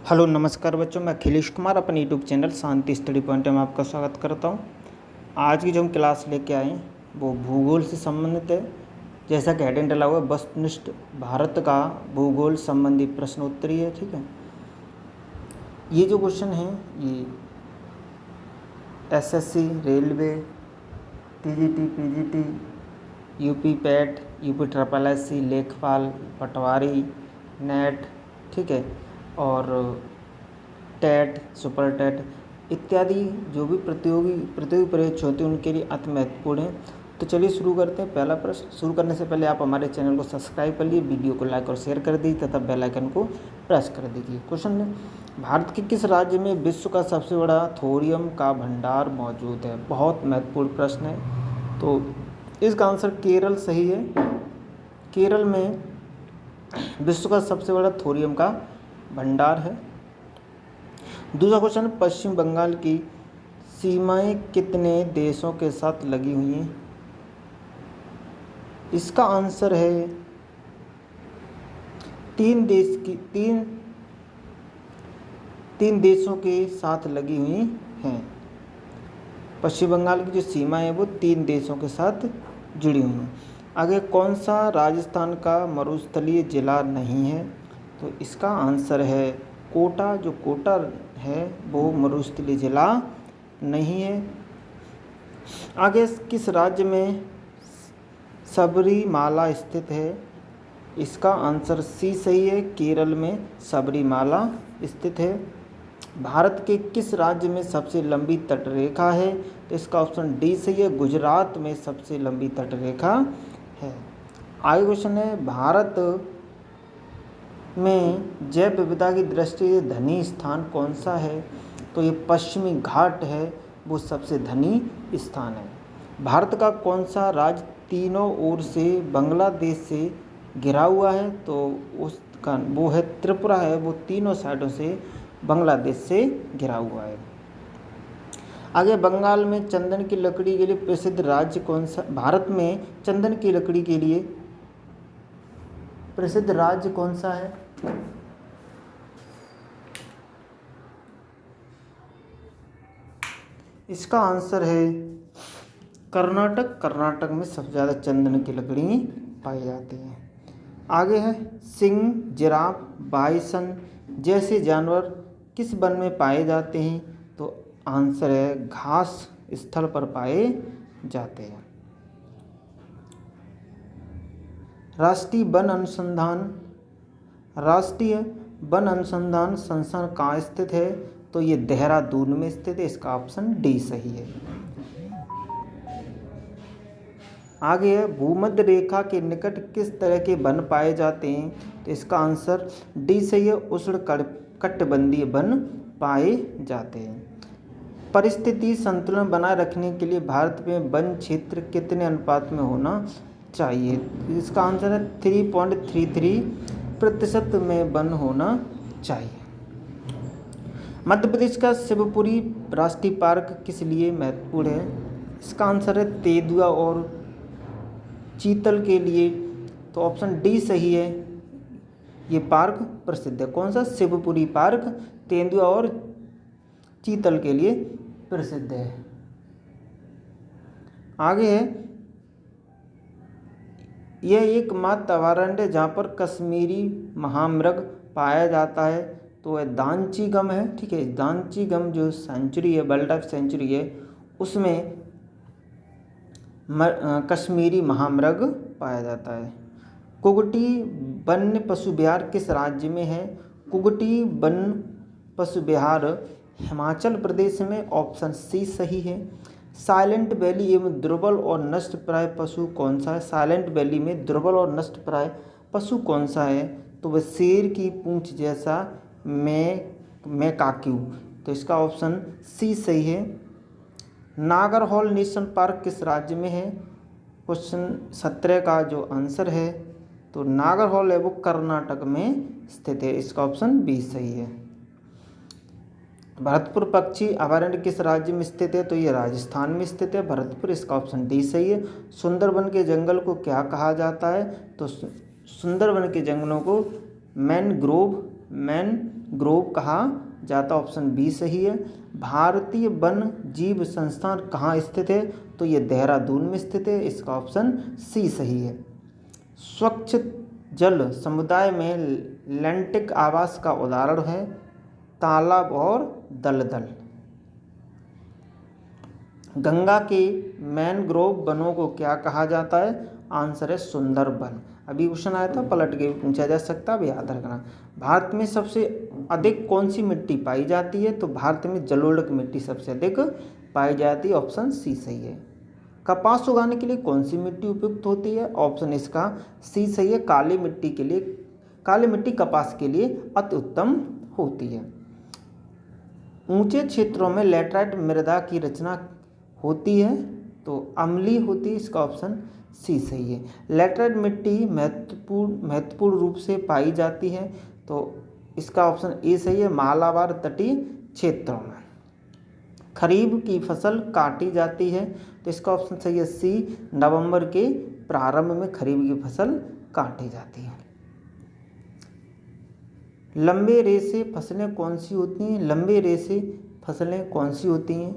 Hello नमस्कार बच्चों, मैं अखिलेश कुमार अपने यूट्यूब चैनल शांति स्टडी पॉइंट में आपका स्वागत करता हूं। आज की जो हम क्लास लेके आए हैं वो भूगोल से संबंधित है। जैसा कि हेडिंग डला हुआ है, वस्तुनिष्ठ भारत का भूगोल संबंधी प्रश्नोत्तरी है। ठीक है, ये जो क्वेश्चन है ये SSC, railway, TGT, PGT, UP PAT, UP triple SC, लेखपाल, पटवारी, नेट, ठीक है, और टेट, सुपर टेट इत्यादि जो भी प्रतियोगी परीक्षा होती है उनके लिए अति महत्वपूर्ण है। तो चलिए शुरू करते हैं। पहला प्रश्न शुरू करने से पहले आप हमारे चैनल को सब्सक्राइब कर लिए, वीडियो को लाइक और शेयर कर दीजिए तथा बेल आइकन को प्रेस कर दीजिए। क्वेश्चन है, भारत के किस राज्य में विश्व का सबसे बड़ा थोरियम का भंडार मौजूद है? बहुत महत्वपूर्ण प्रश्न है। तो इसका आंसर केरल सही है। केरल में विश्व का सबसे बड़ा थोरियम का भंडार है। दूसरा क्वेश्चन, पश्चिम बंगाल की सीमाएं कितने देशों के साथ लगी हुई हैं? इसका आंसर है तीन देशों के साथ लगी हुई हैं। पश्चिम बंगाल की जो सीमा है वो 3 देशों के साथ जुड़ी हुई हैं। आगे, कौन सा राजस्थान का मरुस्थलीय जिला नहीं है? तो इसका आंसर है कोटा। जो कोटा है वो मरुस्थलीय जिला नहीं है। आगे, किस राज्य में सबरीमाला स्थित है? इसका आंसर सी सही है, केरल में सबरीमाला स्थित है। भारत के किस राज्य में सबसे लंबी तटरेखा है? तो इसका ऑप्शन डी सही है, गुजरात में सबसे लंबी तटरेखा है। आगे क्वेश्चन है, भारत में जैव विविधता की दृष्टि से धनी स्थान कौन सा है? तो ये पश्चिमी घाट है, वो सबसे धनी स्थान है। भारत का कौन सा राज्य तीनों ओर से बांग्लादेश से घिरा हुआ है? तो उसका वो है त्रिपुरा है, वो तीनों साइडों से बांग्लादेश से घिरा हुआ है। आगे, बंगाल में चंदन की लकड़ी के लिए प्रसिद्ध राज्य कौन सा? भारत में चंदन की लकड़ी के लिए प्रसिद्ध राज्य कौन सा है? इसका आंसर है कर्नाटक। कर्नाटक में सबसे ज़्यादा चंदन की लकड़ी पाई जाती है। आगे है, सिंह, जिराफ, बाइसन जैसे जानवर किस वन में पाए जाते हैं? तो आंसर है घास स्थल पर पाए जाते हैं। राष्ट्रीय वन अनुसंधान संस्थान कहाँ स्थित है? तो ये देहरादून में स्थित है। इसका ऑप्शन डी सही है। आगे है, भूमध्य रेखा के निकट किस तरह के वन पाए जाते हैं? तो इसका आंसर डी सही है, उष्णकटिबंधीय वन पाए जाते हैं। परिस्थिति संतुलन बनाए रखने के लिए भारत में वन क्षेत्र कितने अनुपात में होना चाहिए? इसका आंसर है 3.33% में वन होना चाहिए। मध्य प्रदेश का शिवपुरी राष्ट्रीय पार्क किस लिए महत्वपूर्ण है? इसका आंसर है तेंदुआ और चीतल के लिए। तो ऑप्शन डी सही है, ये पार्क प्रसिद्ध है। कौन सा? शिवपुरी पार्क तेंदुआ और चीतल के लिए प्रसिद्ध है। आगे है, यह एकमात्र अभयारण्य जहाँ पर कश्मीरी महामृग पाया जाता है। तो वह दांचीगम है। ठीक है, दांचीगम जो सेंचुरी है, वाइल्ड लाइफ सेंचुरी है, उसमें कश्मीरी महामृग पाया जाता है। कुगटी वन्य पशु विहार किस राज्य में है? कुगटी वन्य पशु विहार हिमाचल प्रदेश में। ऑप्शन सी सही है। साइलेंट वैली एवं दुर्बल और नष्ट प्राय पशु कौन सा है? साइलेंट वैली में दुर्बल और नष्ट प्राय पशु कौन सा है? तो वह शेर की पूंछ जैसा मैकाक्यू। तो इसका ऑप्शन सी सही है। नागरहोल नेशनल पार्क किस राज्य में है? क्वेश्चन 17 का जो आंसर है, तो नागरहोल है वो कर्नाटक में स्थित है। इसका ऑप्शन बी सही है। भरतपुर पक्षी अभयारण्य किस राज्य में स्थित है? तो ये राजस्थान में स्थित है, भरतपुर। इसका ऑप्शन डी सही है। सुंदरबन के जंगल को क्या कहा जाता है? तो सुंदरबन के जंगलों को मैनग्रोव ग्रोव कहा जाता, ऑप्शन बी सही है। भारतीय वन जीव संस्थान कहाँ स्थित है, तो ये देहरादून में स्थित है, इसका ऑप्शन सी सही है। स्वच्छ जल समुदाय में लैंटिक आवास का उदाहरण है तालाब और दलदल। गंगा के मैनग्रोव वनों को क्या कहा जाता है, आंसर है सुंदर वन। अभी क्वेश्चन आया था, पलट के पूछा जा सकता है, अब याद रखना। भारत में सबसे अधिक कौन सी मिट्टी पाई जाती है, तो भारत में जलोढ़ मिट्टी सबसे अधिक पाई जाती है, ऑप्शन सी सही है। कपास उगाने के लिए कौन सी मिट्टी उपयुक्त होती है, ऑप्शन इसका सी सही है। काली मिट्टी के लिए, काली मिट्टी कपास के लिए अति उत्तम होती है। ऊंचे क्षेत्रों में लैटराइट मृदा की रचना होती है, तो अम्लीय होती है, इसका ऑप्शन सी सही है। लैटराइट मिट्टी महत्वपूर्ण रूप से पाई जाती है, तो इसका ऑप्शन ए सही है, मालाबार तटीय क्षेत्रों में। खरीफ की फसल काटी जाती है, तो इसका ऑप्शन सही है सी, नवंबर के प्रारंभ में खरीफ की फसल काटी जाती है। लंबे रेशे फसलें कौन सी होती हैं, लंबे रेशे फसलें कौन सी होती हैं,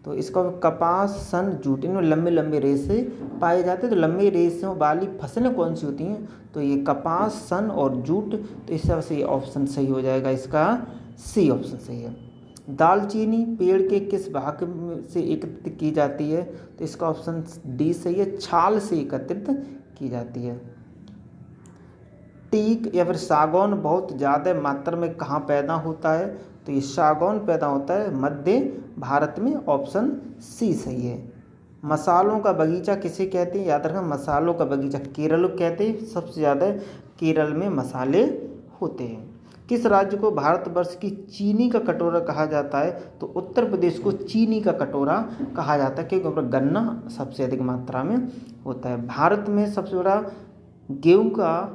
तो इसका कपास, सन, जूट, इनमें लंबे लंबे रेशे पाए जाते हैं। तो लंबे रेशों वाली फसलें कौन सी होती हैं, तो ये कपास, सन और जूट, तो इस तरह से ये ऑप्शन सही हो जाएगा, इसका सी ऑप्शन सही है। दालचीनी पेड़ के किस भाग से एकत्रित की जाती है, तो इसका ऑप्शन डी सही है, छाल से एकत्रित की जाती है। टीक या फिर सागौन बहुत ज़्यादा मात्रा में कहाँ पैदा होता है, तो ये सागौन पैदा होता है मध्य भारत में, ऑप्शन सी सही है। मसालों का बगीचा किसे कहते हैं, याद रखना, मसालों का बगीचा केरल को कहते हैं, सबसे ज़्यादा केरल में मसाले होते हैं। किस राज्य को भारतवर्ष की चीनी का कटोरा कहा जाता है, तो उत्तर प्रदेश को चीनी का कटोरा कहा जाता है, क्योंकि वहाँ गन्ना सबसे अधिक मात्रा में होता है। भारत में सबसे बड़ा गेहूं का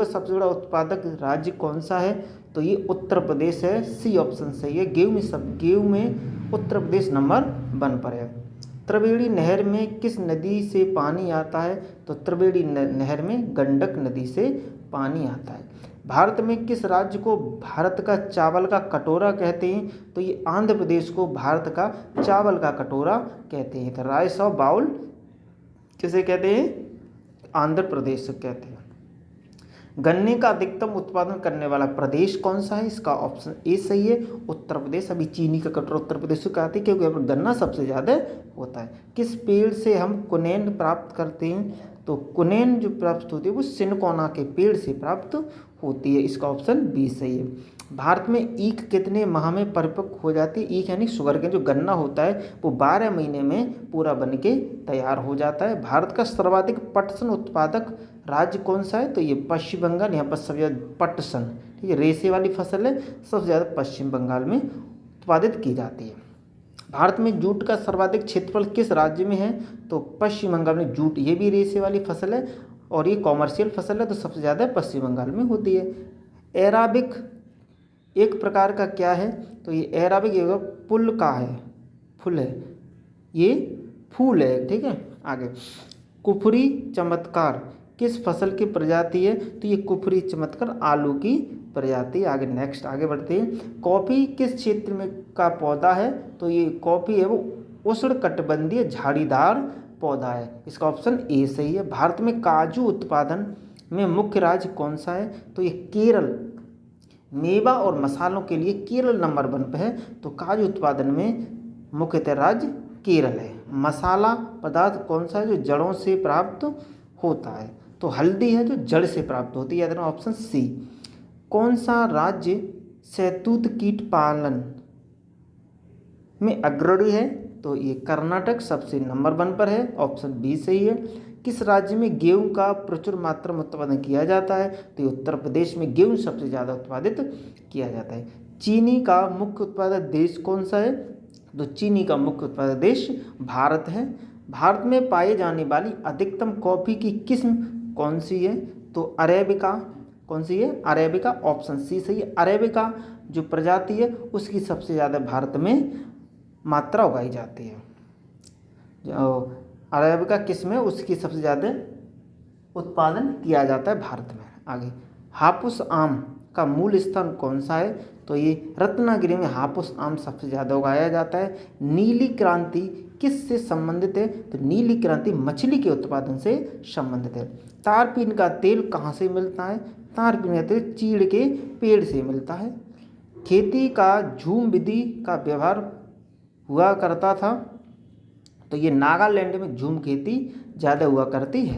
सबसे बड़ा उत्पादक राज्य कौन सा है, तो ये उत्तर प्रदेश है, सी ऑप्शन सही है। गेहूं में उत्तर प्रदेश नंबर 1 पर है। त्रिवेणी नहर में किस नदी से पानी आता है, तो त्रिवेणी नहर में गंडक नदी से पानी आता है। भारत में किस राज्य को भारत का चावल का कटोरा कहते हैं, तो ये आंध्र प्रदेश को भारत का चावल का कटोरा कहते हैं। तो राइस ऑफ बाउल किसे कहते हैं, आंध्र प्रदेश कहते हैं। गन्ने का अधिकतम उत्पादन करने वाला प्रदेश कौन सा है, इसका ऑप्शन ए सही है, उत्तर प्रदेश। अभी चीनी का कटोरा उत्तर प्रदेश से कहते हैं, क्योंकि यहाँ पर गन्ना सबसे ज़्यादा होता है। किस पेड़ से हम कुनैन प्राप्त करते हैं, तो कुनैन जो प्राप्त होती है वो सिनकोना के पेड़ से प्राप्त होती है, इसका ऑप्शन बी सही है। भारत में ईख कितने माह में परिपक्व हो जाती है, ईख यानी शुगर के जो गन्ना होता है वो 12 महीने में पूरा बन के तैयार हो जाता है। भारत का सर्वाधिक पटसन उत्पादक राज्य कौन सा है, तो ये पश्चिम बंगाल, यहाँ पर सबसे ज़्यादा पटसन, ठीक है, रेशे वाली फसल है, सबसे ज़्यादा पश्चिम बंगाल में उत्पादित की जाती है। भारत में जूट का सर्वाधिक क्षेत्रफल किस राज्य में है, तो पश्चिम बंगाल में जूट, ये भी रेशे वाली फसल है और ये कॉमर्शियल फसल है, तो सबसे ज़्यादा पश्चिम बंगाल में होती है। एराबिक एक प्रकार का क्या है, तो ये एराबिक फूल का है, फूल है, ये फूल है, ठीक है। आगे, कुफरी चमत्कार किस फसल की प्रजाति है, तो ये कुफरी चमत्कार आलू की प्रजाति। आगे नेक्स्ट आगे बढ़ते हैं। कॉफ़ी किस क्षेत्र में का पौधा है, तो ये कॉफ़ी है वो उष्णकटिबंधीय झाड़ीदार पौधा है, इसका ऑप्शन ए सही है। भारत में काजू उत्पादन में मुख्य राज्य कौन सा है, तो ये केरल, मेवा और मसालों के लिए केरल नंबर 1 पे है, तो काजू उत्पादन में मुख्यतः राज्य केरल है। मसाला पदार्थ कौन सा है जो जड़ों से प्राप्त होता है, तो हल्दी है जो जड़ से प्राप्त होती है, याद रखना ऑप्शन सी। कौन सा राज्य शहतूत कीट पालन में अग्रणी है, तो ये कर्नाटक सबसे नंबर 1 पर है, ऑप्शन बी सही है। किस राज्य में गेहूं का प्रचुर मात्रा में उत्पादन किया जाता है, तो ये उत्तर प्रदेश में गेहूं सबसे ज़्यादा उत्पादित किया जाता है। चीनी का मुख्य उत्पादक देश कौन सा है, तो चीनी का मुख्य उत्पादक देश भारत है। भारत में पाए जाने वाली अधिकतम कॉफ़ी की किस्म कौन सी है, तो अरेबिका, कौन सी है, अरेबिका, ऑप्शन सी सही है। अरेबिका जो प्रजाति है उसकी सबसे ज़्यादा भारत में मात्रा उगाई जाती है, जो अरेबिका किस्म है उसकी सबसे ज़्यादा उत्पादन किया जाता है भारत में। आगे, हापुस आम का मूल स्थान कौन सा है? तो ये रत्नागिरी में हापुस आम सबसे ज़्यादा उगाया जाता है। नीली क्रांति किससे संबंधित है? तो नीली क्रांति मछली के उत्पादन से संबंधित है। तारपीन का तेल कहाँ से मिलता है? तारपीन का तेल चीड़ के पेड़ से मिलता है। खेती का झूम विधि का व्यवहार हुआ करता था, तो ये नागालैंड में झूम खेती ज़्यादा हुआ करती है।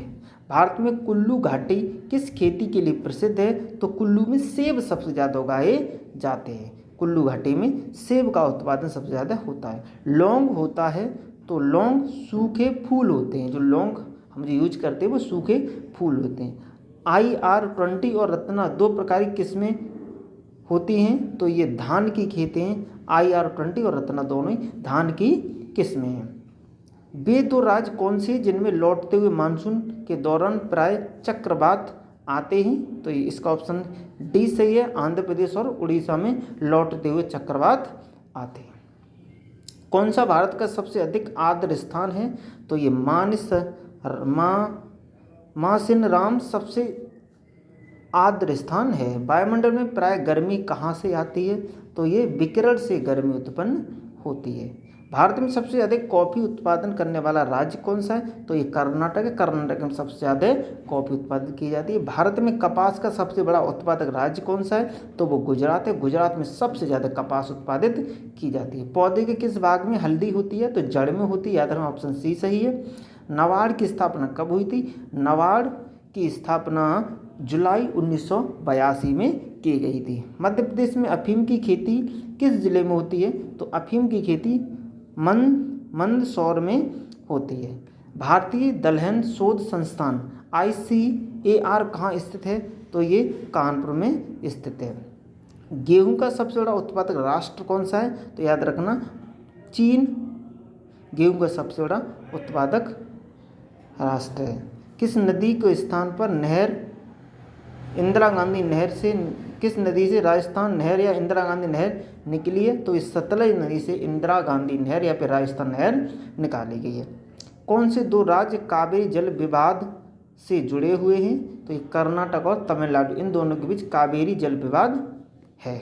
भारत में कुल्लू घाटी किस खेती के लिए प्रसिद्ध है? तो कुल्लू में सेब सबसे ज़्यादा उगाए जाते हैं। कुल्लू घाटी में सेब का उत्पादन सबसे ज़्यादा होता है। लौंग होता है, तो लौंग सूखे फूल होते हैं। जो लौंग हम जो यूज करते हैं वो सूखे फूल होते हैं। IR20 और रत्ना दो प्रकार की किस्में होती हैं, तो ये धान की खेती हैं। IR20 और रत्ना दोनों ही धान की किस्में हैं। वे दो राज्य कौन से जिनमें लौटते हुए मानसून के दौरान प्राय चक्रवात आते हैं? तो इसका ऑप्शन डी सही है। आंध्र प्रदेश और उड़ीसा में लौटते हुए चक्रवात आते हैं। कौन सा भारत का सबसे अधिक आर्द्र स्थान है? तो ये मासिनराम सबसे आर्द्र स्थान है। वायुमंडल में प्राय गर्मी कहाँ से आती है? तो ये विकिरण से गर्मी उत्पन्न होती है। भारत में सबसे अधिक कॉफ़ी उत्पादन करने वाला राज्य कौन सा है? तो ये कर्नाटक है। कर्नाटक में सबसे ज़्यादा कॉफ़ी उत्पादन की जाती है। भारत में कपास का सबसे बड़ा उत्पादक राज्य कौन सा है? तो वो गुजरात है। गुजरात में सबसे ज़्यादा कपास उत्पादित की जाती है। पौधे के किस भाग में हल्दी होती है? तो जड़ में होती है। याद रखना ऑप्शन सी सही है। नाबार्ड की स्थापना कब हुई थी? नाबार्ड की स्थापना जुलाई 1982 में की गई थी। मध्य प्रदेश में अफीम की खेती किस जिले में होती है? तो अफीम की खेती मंदसौर में होती है। भारतीय दलहन शोध संस्थान ICAR कहाँ स्थित है? तो ये कानपुर में स्थित है। गेहूं का सबसे बड़ा उत्पादक राष्ट्र कौन सा है? तो याद रखना चीन गेहूं का सबसे बड़ा उत्पादक राष्ट्र है। किस नदी के स्थान पर नहर इंदिरा गांधी नहर से किस नदी से राजस्थान नहर या इंदिरा गांधी नहर निकली है? तो इस सतलज नदी से इंदिरा गांधी नहर या फिर राजस्थान नहर निकाली गई है। कौन से दो राज्य कावेरी जल विवाद से जुड़े हुए हैं? तो ये कर्नाटक और तमिलनाडु, इन दोनों के बीच कावेरी जल विवाद है।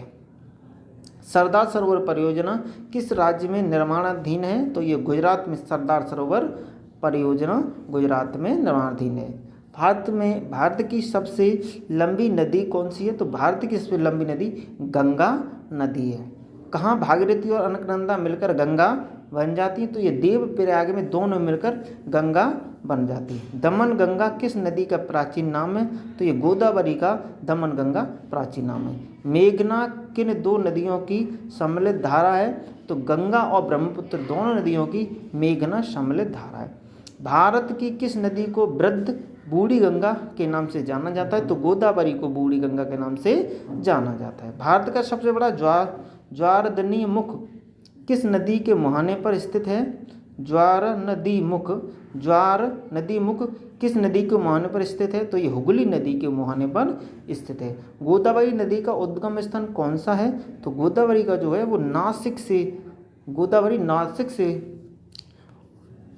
सरदार सरोवर परियोजना किस राज्य में निर्माणाधीन है? तो ये गुजरात में सरदार सरोवर परियोजना गुजरात में निर्माणाधीन है। भारत की सबसे लंबी नदी कौन सी है? तो भारत की सबसे लंबी नदी गंगा नदी है। कहाँ भागीरथी और अलकनंदा मिलकर गंगा बन जाती है? तो ये देवप्रयाग में दोनों मिलकर गंगा बन जाती है। दमन गंगा किस नदी का प्राचीन नाम है? तो ये गोदावरी का दमन गंगा प्राचीन नाम है। मेघना किन दो नदियों की सम्मिलित धारा है? तो गंगा और ब्रह्मपुत्र दोनों नदियों की मेघना सम्मिलित धारा है। भारत की किस नदी को वृद्ध बूढ़ी गंगा के नाम से जाना जाता है? तो गोदावरी को बूढ़ी गंगा के नाम से जाना जाता है। भारत का सबसे बड़ा ज्वारनदी मुख किस नदी के मुहाने पर स्थित है? ज्वारनदी मुख किस नदी के मुहाने पर स्थित है? तो ये हुगली नदी के मुहाने पर स्थित है। गोदावरी नदी का उद्गम स्थान कौन सा है? तो गोदावरी का जो है वो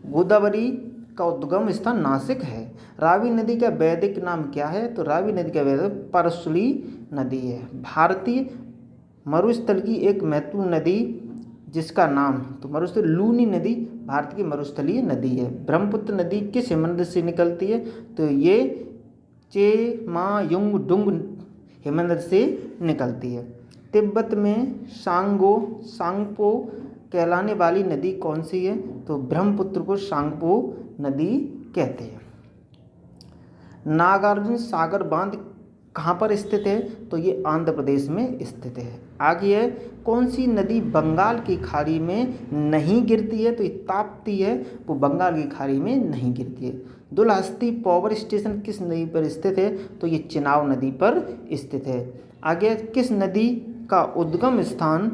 गोदावरी का उद्गम स्थान नासिक है। रावी नदी का वैदिक नाम क्या है? तो रावी नदी का वैदिक परसुली नदी है। भारतीय मरुस्थल की एक महत्वपूर्ण नदी जिसका नाम तो मरुस्थल लूनी नदी भारत की मरुस्थलीय नदी है। ब्रह्मपुत्र नदी किस हिमनद से निकलती है? तो ये चेमायुंगडुंग हिमनद से निकलती है। तिब्बत में सांगपो कहलाने वाली नदी कौन सी है? तो ब्रह्मपुत्र को सांगपो नदी कहते हैं। नागार्जुन सागर बांध कहाँ पर स्थित है? तो ये आंध्र प्रदेश में स्थित है। आगे है कौन सी नदी बंगाल की खाड़ी में नहीं गिरती है? तो ये ताप्ती है, वो बंगाल की खाड़ी में नहीं गिरती है। दुलहस्ती पावर स्टेशन किस नदी पर स्थित है? तो ये चिनाब नदी पर स्थित है। आगे किस नदी का उद्गम स्थान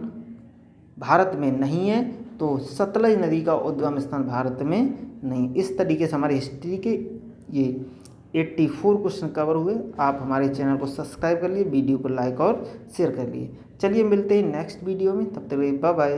भारत में नहीं है? तो सतलज नदी का उद्गम स्थान भारत में नहीं। इस तरीके से हमारे हिस्ट्री के ये 84 क्वेश्चन कवर हुए। आप हमारे चैनल को सब्सक्राइब कर लिए, वीडियो को लाइक और शेयर कर लिए। चलिए मिलते हैं नेक्स्ट वीडियो में, तब तक बाय बाय।